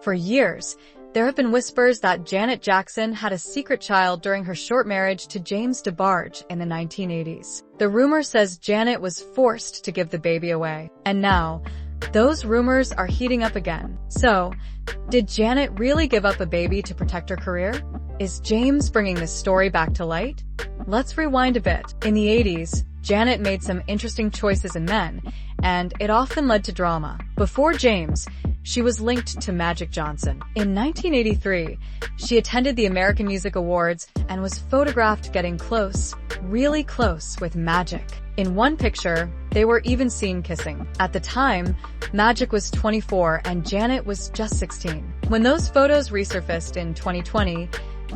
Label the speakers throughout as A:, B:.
A: For years, there have been whispers that Janet Jackson had a secret child during her short marriage to James DeBarge in the 1980s. The rumor says Janet was forced to give the baby away. And now, those rumors are heating up again. So, did Janet really give up a baby to protect her career? Is James bringing this story back to light? Let's rewind a bit. In the 80s, Janet made some interesting choices in men, and it often led to drama. Before James, she was linked to Magic Johnson. In 1983, she attended the American Music Awards and was photographed getting close, really close with Magic. In one picture, they were even seen kissing. At the time, Magic was 24 and Janet was just 16. When those photos resurfaced in 2020,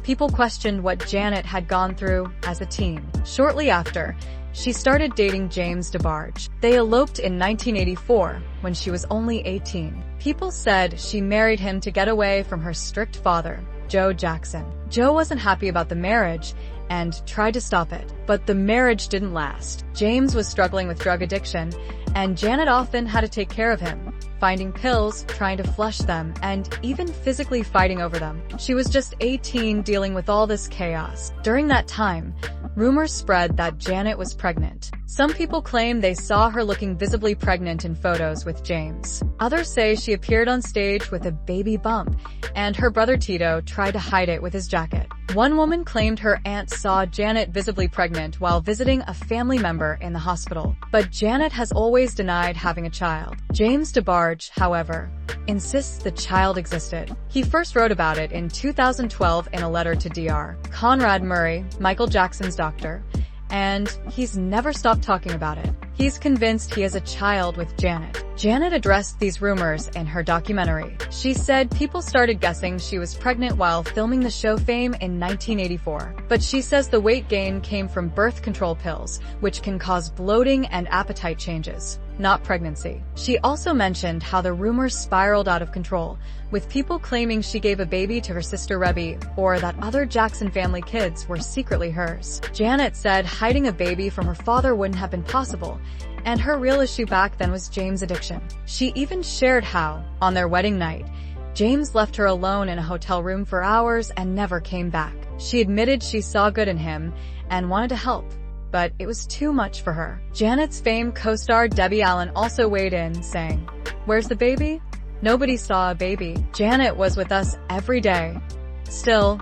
A: people questioned what Janet had gone through as a teen. Shortly after, she started dating James DeBarge. They eloped in 1984 when she was only 18. People said she married him to get away from her strict father, Joe Jackson. Joe wasn't happy about the marriage and tried to stop it, but the marriage didn't last. James was struggling with drug addiction, and Janet often had to take care of him, finding pills, trying to flush them, and even physically fighting over them. She was just 18 dealing with all this chaos. During that time, rumors spread that Janet was pregnant. Some people claim they saw her looking visibly pregnant in photos with James. Others say she appeared on stage with a baby bump, and her brother Tito tried to hide it with his jacket. One woman claimed her aunt saw Janet visibly pregnant while visiting a family member in the hospital. But Janet has always denied having a child. James DeBarge, however, insists the child existed. He first wrote about it in 2012 in a letter to Dr. Conrad Murray, Michael Jackson's doctor, and he's never stopped talking about it. He's convinced he has a child with Janet. Janet addressed these rumors in her documentary. She said people started guessing she was pregnant while filming the show Fame in 1984. But she says the weight gain came from birth control pills, which can cause bloating and appetite changes, not pregnancy. She also mentioned how the rumors spiraled out of control, with people claiming she gave a baby to her sister Rebby, or that other Jackson family kids were secretly hers. Janet said hiding a baby from her father wouldn't have been possible, and her real issue back then was James' addiction. She even shared how, on their wedding night, James left her alone in a hotel room for hours and never came back. She admitted she saw good in him and wanted to help, but it was too much for her. Janet's famed co-star Debbie Allen also weighed in, saying, "Where's the baby? Nobody saw a baby. Janet was with us every day." Still,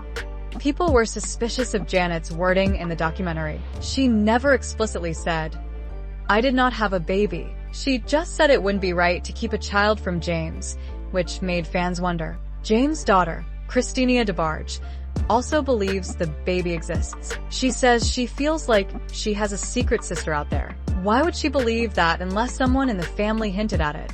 A: people were suspicious of Janet's wording in the documentary. She never explicitly said, "I did not have a baby." She just said it wouldn't be right to keep a child from James, which made fans wonder. James' daughter, Kristinia DeBarge, also believes the baby exists. She says she feels like she has a secret sister out there. Why would she believe that unless someone in the family hinted at it?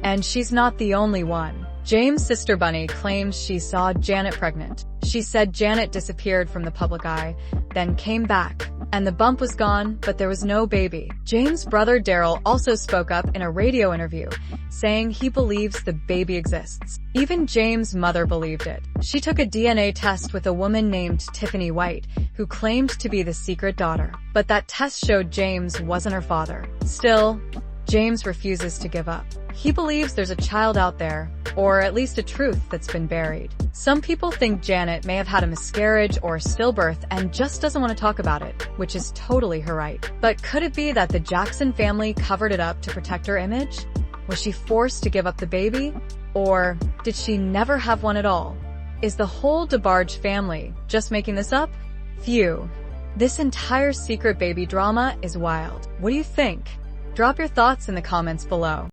A: And she's not the only one. James' sister Bunny claims she saw Janet pregnant. She said Janet disappeared from the public eye, then came back, and the bump was gone, but there was no baby. James' brother Daryl also spoke up in a radio interview, saying he believes the baby exists. Even James' mother believed it. She took a DNA test with a woman named Tiffany White, who claimed to be the secret daughter. But that test showed James wasn't her father. Still, James refuses to give up. He believes there's a child out there, or at least a truth that's been buried. Some people think Janet may have had a miscarriage or stillbirth and just doesn't want to talk about it, which is totally her right. But could it be that the Jackson family covered it up to protect her image? Was she forced to give up the baby? Or did she never have one at all? Is the whole DeBarge family just making this up? Phew. This entire secret baby drama is wild. What do you think? Drop your thoughts in the comments below.